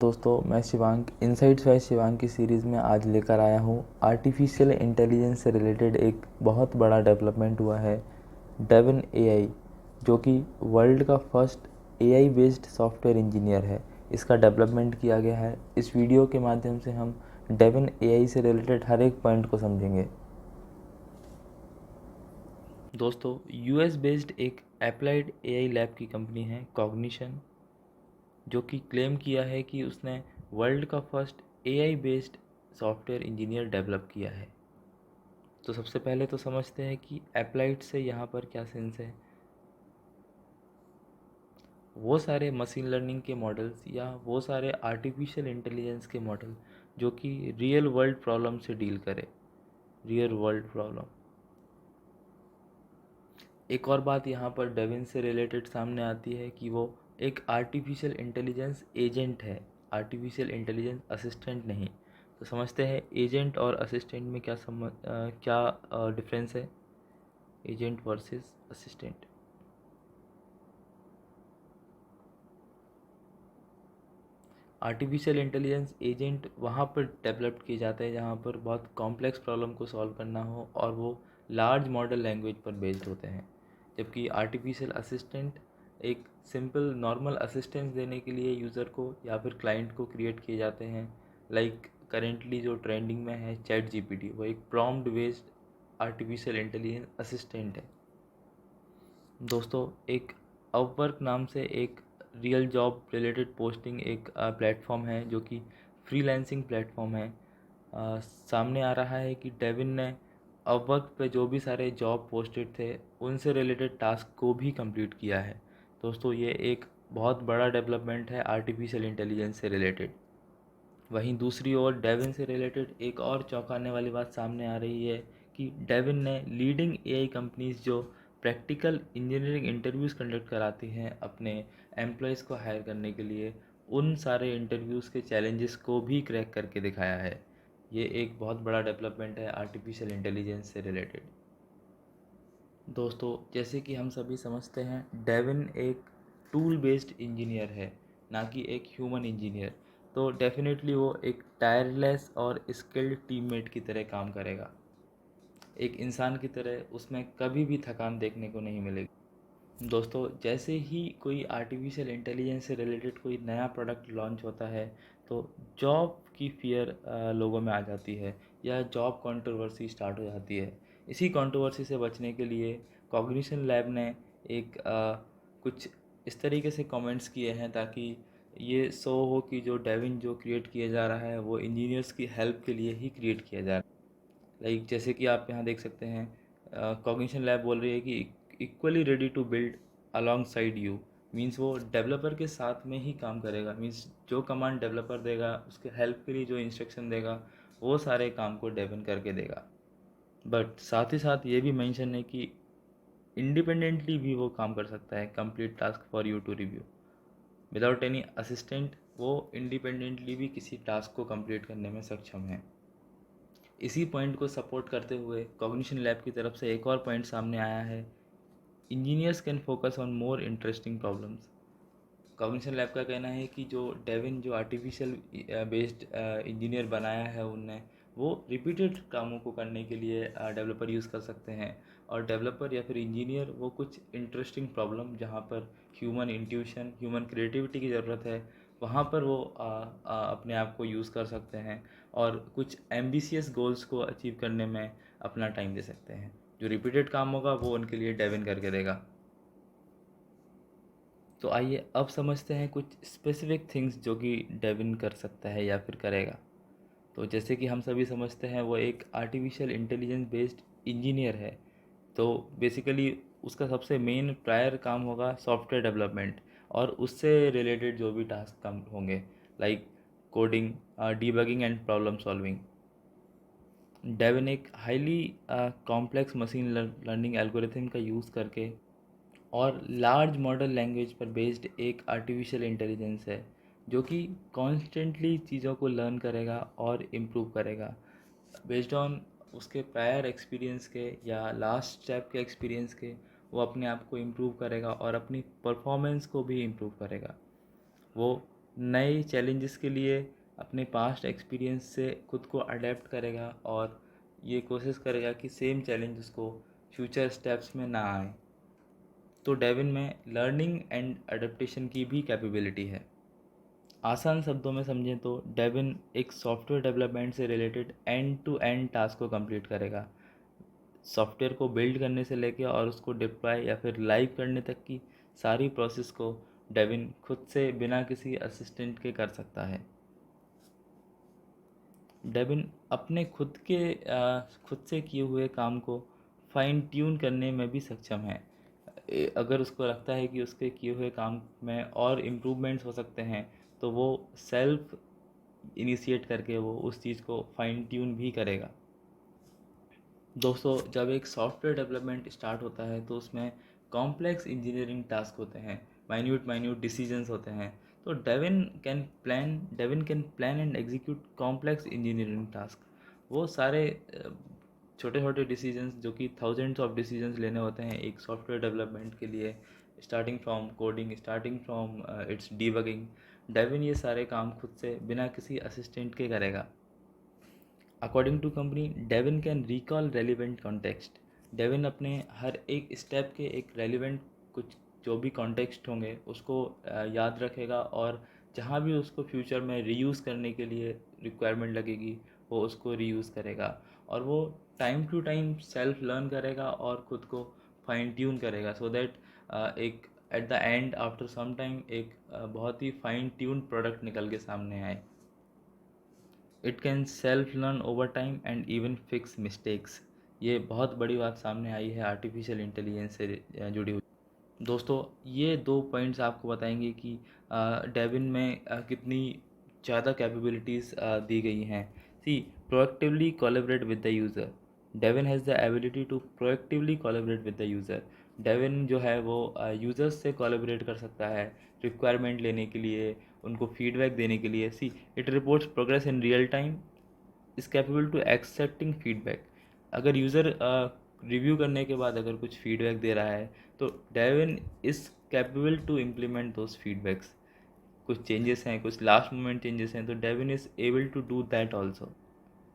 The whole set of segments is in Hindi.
दोस्तों, मैं शिवांक इनसाइट्स बाय शिवांक की सीरीज़ में आज लेकर आया हूँ आर्टिफिशियल इंटेलिजेंस से रिलेटेड एक बहुत बड़ा डेवलपमेंट हुआ है डेवन एआई, जो कि वर्ल्ड का first AI based software engineer है। इसका डेवलपमेंट किया गया है। इस वीडियो के माध्यम से हम डेवन एआई से रिलेटेड हर एक पॉइंट को समझेंगे। दोस्तों, यूएस बेस्ड एक अप्लाइड एआई लैब की कंपनी है कॉग्निशन, जो कि क्लेम किया है कि उसने वर्ल्ड का first AI based software engineer develop किया है। तो सबसे पहले तो समझते हैं कि अप्लाइड से यहाँ पर क्या सेंस है। वो सारे मशीन लर्निंग के मॉडल्स या वो सारे आर्टिफिशियल इंटेलिजेंस के मॉडल जो कि रियल वर्ल्ड प्रॉब्लम से डील करे, रियल वर्ल्ड प्रॉब्लम। एक और बात यहाँ पर डेविन से रिलेटेड सामने आती है कि वो एक आर्टिफिशियल इंटेलिजेंस एजेंट है, आर्टिफिशियल इंटेलिजेंस असिस्टेंट नहीं। तो समझते हैं एजेंट और असिस्टेंट में क्या डिफरेंस है, agent versus assistant. Artificial intelligence agent वहाँ पर डेवलप किए जाते हैं जहाँ पर बहुत कॉम्प्लेक्स प्रॉब्लम को सॉल्व करना हो और वो लार्ज मॉडल लैंग्वेज पर बेस्ड होते हैं। जबकि आर्टिफिशियल असिस्टेंट एक सिंपल नॉर्मल असिस्टेंस देने के लिए यूज़र को या फिर क्लाइंट को क्रिएट किए जाते हैं। लाइक करेंटली जो ट्रेंडिंग में है चैट जीपीटी, वो एक prompt based artificial intelligence assistant है। दोस्तों, एक अपवर्क नाम से एक रियल जॉब रिलेटेड पोस्टिंग एक प्लेटफॉर्म है जो कि फ्रीलांसिंग प्लेटफॉर्म है। सामने आ रहा है कि डेविन ने अपवर्क पे जो भी सारे जॉब पोस्टेड थे उनसे रिलेटेड टास्क को भी कंप्लीट किया है। दोस्तों, ये एक बहुत बड़ा डेवलपमेंट है आर्टिफिशियल इंटेलिजेंस से रिलेटेड। वहीं दूसरी ओर डेविन से रिलेटेड एक और चौंकाने वाली बात सामने आ रही है कि डेविन ने लीडिंग एआई कंपनीज जो प्रैक्टिकल इंजीनियरिंग इंटरव्यूज़ कंडक्ट कराती हैं अपने एम्प्लॉयज़ को हायर करने के लिए, उन सारे इंटरव्यूज़ के चैलेंजेस को भी क्रैक करके दिखाया है। ये एक बहुत बड़ा डेवलपमेंट है आर्टिफिशियल इंटेलिजेंस से रिलेटेड। दोस्तों, जैसे कि हम सभी समझते हैं डेविन एक टूल बेस्ड इंजीनियर है, ना कि एक ह्यूमन इंजीनियर। तो डेफिनेटली वो एक टायरलेस और स्किल्ड टीममेट की तरह काम करेगा। एक इंसान की तरह उसमें कभी भी थकान देखने को नहीं मिलेगी। दोस्तों, जैसे ही कोई आर्टिफिशियल इंटेलिजेंस से रिलेटेड कोई नया प्रोडक्ट लॉन्च होता है तो जॉब की फियर लोगों में आ जाती है या जॉब कंट्रोवर्सी स्टार्ट हो जाती है। इसी कंट्रोवर्सी से बचने के लिए कॉग्निशन लैब ने एक कुछ इस तरीके से कमेंट्स किए हैं ताकि ये शो हो कि जो डेविन जो क्रिएट किया जा रहा है वो इंजीनियर्स की हेल्प के लिए ही क्रिएट किया जा रहा है। लाइक जैसे कि आप यहाँ देख सकते हैं, कॉग्निशन लैब बोल रही है कि equally ready to build alongside you. Means वो डेवलपर के साथ में ही काम करेगा। मीन्स जो कमांड डेवलपर देगा, उसके हेल्प के लिए जो इंस्ट्रक्शन देगा, वो सारे काम को डेवन करके देगा। बट साथ ही साथ ये भी मेंशन है कि इंडिपेंडेंटली भी वो काम कर सकता है, complete task for you to review without any assistant. वो इंडिपेंडेंटली भी किसी टास्क को कंप्लीट करने में सक्षम है। इसी पॉइंट को सपोर्ट करते हुए कॉग्निशन लैब की तरफ से एक और पॉइंट सामने आया है, engineers can focus on more interesting problems. Cognition lab का कहना है कि जो डेविन जो आर्टिफिशियल बेस्ड इंजीनियर बनाया है उनने, वो रिपीटेड कामों को करने के लिए डेवलपर यूज़ कर सकते हैं। और डेवलपर या फिर इंजीनियर वो कुछ इंटरेस्टिंग प्रॉब्लम जहाँ पर ह्यूमन इंट्यूशन, ह्यूमन क्रिएटिविटी की ज़रूरत है, वहाँ पर वो अपने आप को यूज़ कर सकते हैं और कुछ एम्बिशियस गोल्स को अचीव करने में अपना टाइम दे सकते हैं। जो रिपीटेड काम होगा वो उनके लिए डेविन करके देगा। तो आइए अब समझते हैं कुछ स्पेसिफिक थिंग्स जो कि डेविन कर सकता है या फिर करेगा। तो जैसे कि हम सभी समझते हैं वो एक आर्टिफिशियल इंटेलिजेंस बेस्ड इंजीनियर है। तो बेसिकली उसका सबसे मेन प्रायर काम होगा सॉफ्टवेयर डेवलपमेंट और उससे रिलेटेड जो भी टास्क काम होंगे, like coding, debugging and problem solving. Devin एक highly complex machine learning algorithm का यूज़ करके और लार्ज मॉडल लैंग्वेज पर बेस्ड एक आर्टिफिशियल इंटेलिजेंस है जो कि कॉन्स्टेंटली चीज़ों को लर्न करेगा और इम्प्रूव करेगा बेस्ड ऑन उसके प्रायर एक्सपीरियंस के या लास्ट स्टेप के एक्सपीरियंस के। वो अपने आप को इम्प्रूव करेगा और अपनी परफॉर्मेंस को भी इम्प्रूव करेगा। वो नए चैलेंजेस के लिए अपने पास्ट एक्सपीरियंस से खुद को अडेप्ट करेगा और ये कोशिश करेगा कि सेम चैलेंज उसको फ्यूचर स्टेप्स में ना आए। तो डेविन में लर्निंग एंड अडेप्टेशन की भी कैपेबिलिटी है। आसान शब्दों में समझें तो डेविन एक सॉफ्टवेयर डेवलपमेंट से related end to end task को कंप्लीट करेगा। सॉफ्टवेयर को बिल्ड करने से लेके और उसको डिप्लॉय या फिर लाइव करने तक की सारी प्रोसेस को डेविन खुद से बिना किसी असिस्टेंट के कर सकता है। डेविन अपने खुद से किए हुए काम को फाइन ट्यून करने में भी सक्षम है। अगर उसको लगता है कि उसके किए हुए काम में और इम्प्रूवमेंट्स हो सकते हैं तो वो सेल्फ इनिशिएट करके वो उस चीज़ को फाइन ट्यून भी करेगा। दोस्तों, जब एक सॉफ्टवेयर डेवलपमेंट स्टार्ट होता है तो उसमें कॉम्प्लेक्स इंजीनियरिंग टास्क होते हैं, माइन्यूट डिसीजंस होते हैं। तो Devine can plan and execute complex engineering task. वो सारे छोटे छोटे डिसीजंस जो कि थाउजेंड्स ऑफ डिसीजंस लेने होते हैं एक सॉफ्टवेयर डेवलपमेंट के लिए, starting from coding, starting from its debugging, Devin ये सारे काम खुद से बिना किसी असिस्टेंट के करेगा। According to company, Devin can recall relevant context. Devin अपने हर एक स्टेप के एक रेलिवेंट कुछ जो भी कॉन्टेक्स्ट होंगे उसको याद रखेगा और जहाँ भी उसको फ्यूचर में रीयूज़ करने के लिए रिक्वायरमेंट लगेगी वो उसको रीयूज़ करेगा। और वो time to time self learn करेगा और खुद को फाइन ट्यून करेगा सो दैट एक at the end after some time एक बहुत ही फाइन ट्यून प्रोडक्ट निकल के सामने आए। It can self learn over time and even fix mistakes. ये बहुत बड़ी बात सामने आई है आर्टिफिशियल इंटेलिजेंस से जुड़ी हुई। दोस्तों, ये दो पॉइंट्स आपको बताएंगे कि डेविन में कितनी ज़्यादा कैपेबिलिटीज़ दी गई हैं। See, proactively collaborate with the user. Devin has the ability to proactively collaborate with the user. Devin जो है वो यूज़र्स से कोलैबोरेट कर सकता है रिक्वायरमेंट लेने के लिए, उनको फीडबैक देने के लिए। See, it reports progress in real time, is capable to accepting feedback. अगर यूज़र रिव्यू करने के बाद अगर कुछ फीडबैक दे रहा है तो Devin is capable to implement those feedbacks. कुछ चेंजेस हैं, कुछ लास्ट मोमेंट चेंजेस हैं, तो Devin is able to do that also.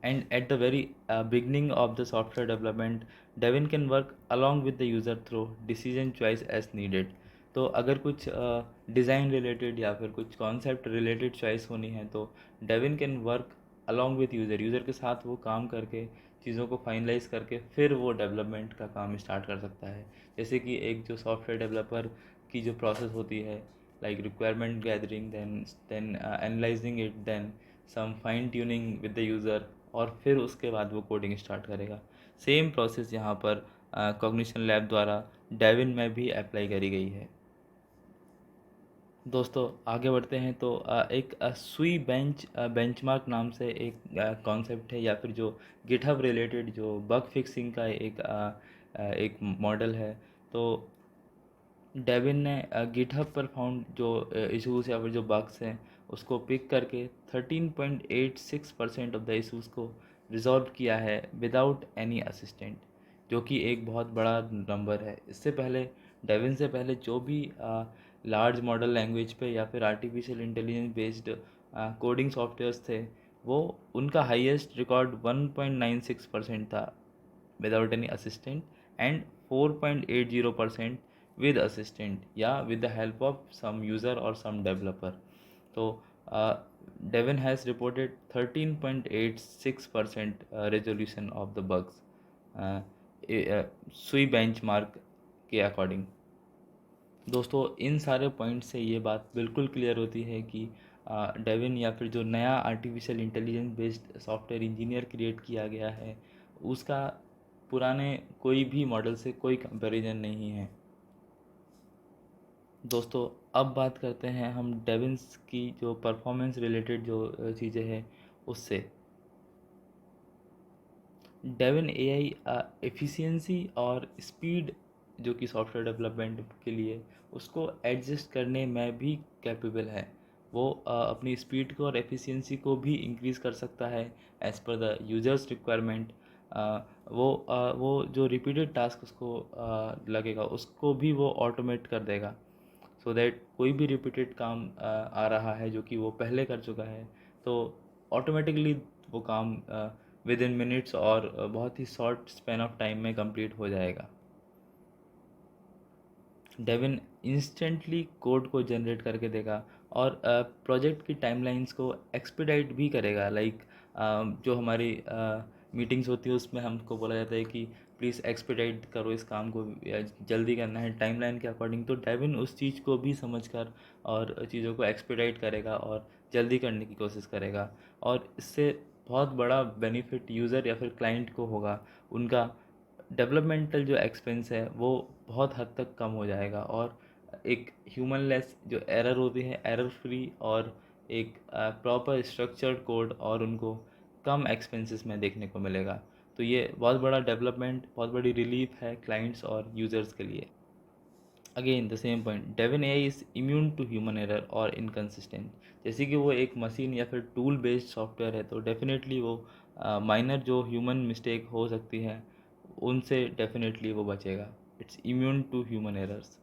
And at the very beginning of the software development, Devin can work along with the user through decision choice as needed. तो अगर कुछ डिज़ाइन रिलेटेड या फिर कुछ कॉन्सेप्ट रिलेटेड चॉइस होनी है तो Devine can work along with user के साथ वो काम करके चीज़ों को फाइनलाइज करके फिर वो डेवलपमेंट का काम स्टार्ट कर सकता है। जैसे कि एक जो सॉफ्टवेयर डेवलपर की जो प्रोसेस होती है, like requirement gathering, then analyzing it, then some fine tuning with the user, और फिर उसके बाद वो कोडिंग स्टार्ट करेगा। सेम प्रोसेस यहाँ पर कॉग्निशन लैब द्वारा डेविन में भी अप्लाई करी गई है। दोस्तों, आगे बढ़ते हैं तो एक सुई बेंचमार्क नाम से एक कॉन्सेप्ट है या फिर जो गिटहब रिलेटेड जो बग फिक्सिंग का एक मॉडल है। तो डेविन ने गिटहब पर फाउंड जो इशूज़ या फिर जो बग्स हैं उसको पिक करके 13.86% ऑफ द इशूज़ को रिजॉल्व किया है विदाउट एनी असिस्टेंट, जो कि एक बहुत बड़ा नंबर है। इससे पहले डेविन से पहले जो भी लार्ज मॉडल लैंग्वेज पे या फिर artificial intelligence based coding softwares थे, वो उनका हाईएस्ट रिकॉर्ड 1.96% था without any assistant, and 4.80% with assistant या with the help of some user or some developer. तो Devin has reported 13.86% resolution of the bugs sui benchmark के अकॉर्डिंग। दोस्तों, इन सारे पॉइंट से ये बात बिल्कुल क्लियर होती है कि डेविन या फिर जो नया artificial intelligence based software engineer create किया गया है उसका पुराने कोई भी मॉडल से कोई कंपैरिजन नहीं है। दोस्तों, अब बात करते हैं हम डेविन्स की जो परफॉर्मेंस रिलेटेड जो चीज़ें हैं उससे। डेविन एआई एफिशिएंसी और स्पीड जो कि सॉफ्टवेयर डेवलपमेंट के लिए उसको एडजस्ट करने में भी कैपेबल है। वो अपनी स्पीड को और एफिशिएंसी को भी इंक्रीज़ कर सकता है as per the users requirement. वो जो रिपीटेड टास्क उसको लगेगा उसको भी वो ऑटोमेट कर देगा। सो दैट कोई भी रिपीटेड काम आ रहा है जो कि वो पहले कर चुका है, तो ऑटोमेटिकली वो काम विद इन मिनट्स और बहुत ही शॉर्ट स्पैन ऑफ टाइम में कंप्लीट हो जाएगा। डेविन इंस्टेंटली कोड को जनरेट करके देगा और प्रोजेक्ट की टाइमलाइंस को एक्सपीडाइट भी करेगा। लाइक जो हमारी मीटिंग्स होती है उसमें हमको बोला जाता है कि प्लीज़ एक्सपीडाइट करो इस काम को, जल्दी करना है टाइमलाइन के अकॉर्डिंग। तो डेविन उस चीज़ को भी समझकर और चीज़ों को एक्सपीडाइट करेगा और जल्दी करने की कोशिश करेगा, और इससे बहुत बड़ा बेनिफिट यूज़र या फिर क्लाइंट को होगा। उनका डेवलपमेंटल जो एक्सपेंस है वो बहुत हद तक कम हो जाएगा, और एक ह्यूमन लेस जो एरर होती है, एरर फ्री और एक प्रॉपर स्ट्रक्चर्ड कोड, और उनको कम एक्सपेंसेस में देखने को मिलेगा। तो ये बहुत बड़ा डेवलपमेंट, बहुत बड़ी रिलीफ है क्लाइंट्स और यूज़र्स के लिए। Again the same point, Devin AI is immune to human error और इनकन्सिस्टेंट। जैसे कि वो एक मशीन या फिर टूल बेस्ड सॉफ्टवेयर है, तो डेफिनेटली वो माइनर जो ह्यूमन मिस्टेक हो सकती है उनसे डेफिनेटली वो बचेगा। It's immune to human errors.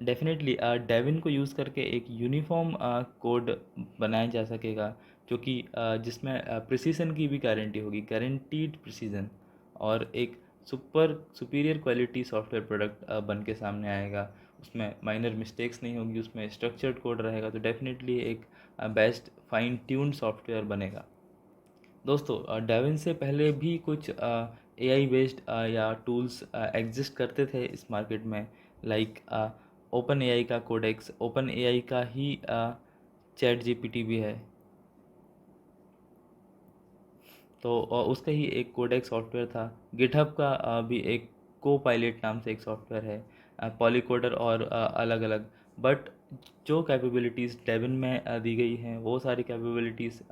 Definitely Devin को यूज़ करके एक यूनिफॉर्म कोड बनाया जा सकेगा, जो कि जिसमें प्रिसीजन की भी गारंटी होगी, गारंटीड प्रिसीजन, और एक सुपीरियर क्वालिटी सॉफ्टवेयर प्रोडक्ट बन के सामने आएगा। उसमें माइनर मिस्टेक्स नहीं होगी, उसमें स्ट्रक्चर्ड कोड रहेगा, तो डेफिनेटली एक बेस्ट फाइन ट्यून्ड सॉफ्टवेयर बनेगा। दोस्तों डेविन से पहले भी कुछ एआई बेस्ड या टूल्स एग्जिस्ट करते थे इस मार्केट में। लाइक ओपन एआई का कोडेक्स, ओपन एआई का ही चैट जीपीटी भी है, तो उसका ही एक कोडेक्स सॉफ्टवेयर था। गिटहब का भी एक को पायलट नाम से एक सॉफ्टवेयर है, पॉलीकोडर और अलग अलग। बट जो कैपेबिलिटीज़ डेविन में दी गई हैं वो सारी कैपेबिलिटीज़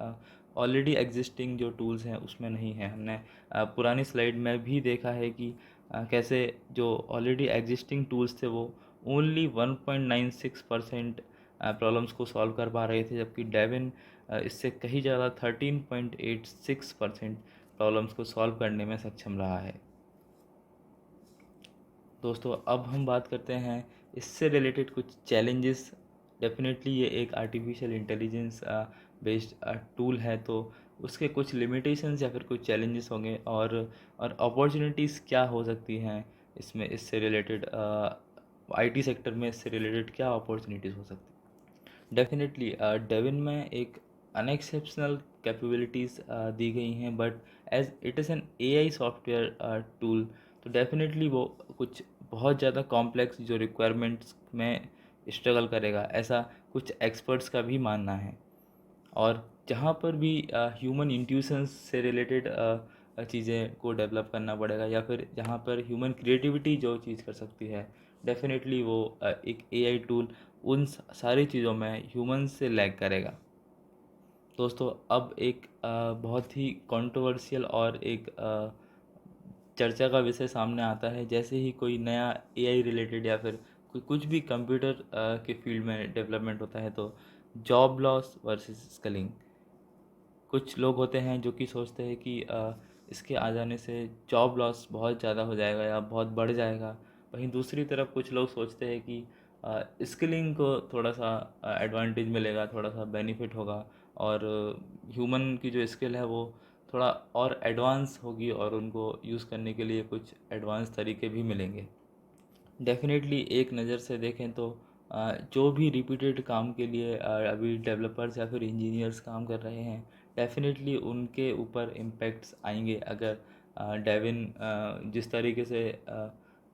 ऑलरेडी एग्जिस्टिंग जो टूल्स हैं उसमें नहीं है। हमने पुरानी स्लाइड में भी देखा है कि कैसे जो ऑलरेडी एग्जिस्टिंग टूल्स थे वो ओनली 1.96% प्रॉब्लम्स को सॉल्व कर पा रहे थे, जबकि डेविन इससे कहीं ज़्यादा 13.86% प्रॉब्लम्स को सॉल्व करने में सक्षम रहा है। दोस्तों अब हम बात करते हैं इससे रिलेटेड कुछ चैलेंजेस। डेफिनेटली ये एक आर्टिफिशियल इंटेलिजेंस बेस्ड टूल है, तो उसके कुछ लिमिटेशंस या फिर कुछ चैलेंजेस होंगे, और अपॉर्चुनिटीज़ क्या हो सकती हैं इसमें, इससे रिलेटेड आईटी सेक्टर में इससे रिलेटेड क्या अपॉर्चुनिटीज़ हो सकती हैं। डेफिनेटली डेविन में एक अनएक्सेप्शनल कैपेबिलिटीज़ दी गई हैं, but as it is an AI software tool, तो डेफिनेटली वो कुछ बहुत ज़्यादा कॉम्प्लेक्स जो रिक्वायरमेंट्स में स्ट्रगल करेगा, ऐसा कुछ एक्सपर्ट्स का भी मानना है। और जहाँ पर भी ह्यूमन इंट्यूशंस से रिलेटेड चीज़ें को डेवलप करना पड़ेगा, या फिर जहाँ पर ह्यूमन क्रिएटिविटी जो चीज़ कर सकती है, डेफिनेटली वो एक एआई टूल उन सारी चीज़ों में ह्यूमन से लैग करेगा। दोस्तों अब एक बहुत ही कंट्रोवर्शियल और एक चर्चा का विषय सामने आता है, जैसे ही कोई नया एआई रिलेटेड या फिर कुछ भी कंप्यूटर के फील्ड में डेवलपमेंट होता है, तो जॉब लॉस वर्सेस स्किलिंग। कुछ लोग होते हैं जो कि सोचते हैं कि इसके आ जाने से जॉब लॉस बहुत ज़्यादा हो जाएगा या बहुत बढ़ जाएगा। वहीं दूसरी तरफ कुछ लोग सोचते हैं कि स्किलिंग को थोड़ा सा एडवांटेज मिलेगा, थोड़ा सा बेनिफिट होगा, और ह्यूमन की जो स्किल है वो थोड़ा और एडवांस होगी, और उनको यूज़ करने के लिए कुछ एडवांस तरीके भी मिलेंगे। डेफिनेटली एक नज़र से देखें तो जो भी रिपीटेड काम के लिए अभी डेवलपर्स या फिर इंजीनियर्स काम कर रहे हैं, डेफिनेटली उनके ऊपर इम्पैक्ट्स आएंगे अगर डेविन जिस तरीके से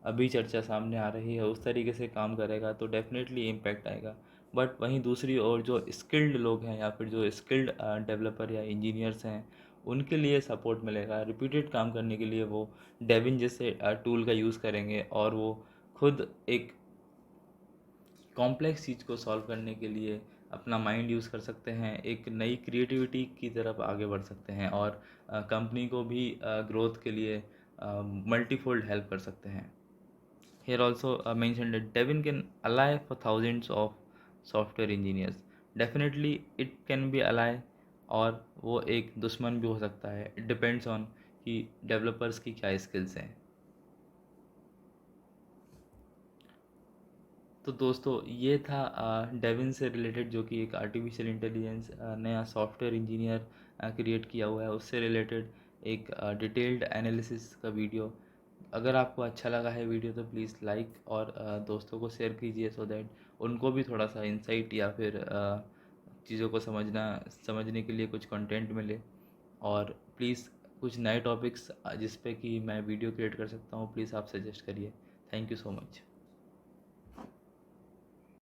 अभी चर्चा सामने आ रही है उस तरीके से काम करेगा, तो डेफिनेटली इम्पैक्ट आएगा। बट वहीं दूसरी ओर जो स्किल्ड लोग हैं या फिर जो स्किल्ड डेवलपर या इंजीनियर्स हैं, उनके लिए सपोर्ट मिलेगा। रिपीटेड काम करने के लिए वो डेविन जैसे टूल का यूज़ करेंगे, और वो खुद एक कॉम्प्लेक्स चीज़ को सॉल्व करने के लिए अपना माइंड यूज़ कर सकते हैं, एक नई क्रिएटिविटी की तरफ आगे बढ़ सकते हैं, और कंपनी को भी ग्रोथ के लिए मल्टीफोल्ड हेल्प कर सकते हैं। Here also mentioned that Devin can ally for thousands of software engineers. Definitely it can be ally, और वो एक दुश्मन भी हो सकता है। It depends on कि डेवलपर्स की क्या स्किल्स हैं। तो दोस्तों ये था डेविन से रिलेटेड, जो कि एक आर्टिफिशियल इंटेलिजेंस नया सॉफ्टवेयर इंजीनियर क्रिएट किया हुआ है, उससे रिलेटेड एक डिटेल्ड एनालिसिस का वीडियो। अगर आपको अच्छा लगा है वीडियो तो प्लीज़ लाइक और दोस्तों को शेयर कीजिए, सो दैट उनको भी थोड़ा सा इंसाइट या फिर चीज़ों को समझने के लिए कुछ कंटेंट मिले। और प्लीज़ कुछ नए टॉपिक्स जिस पे कि मैं वीडियो क्रिएट कर सकता हूँ, प्लीज़ आप सजेस्ट करिए। Thank you so much.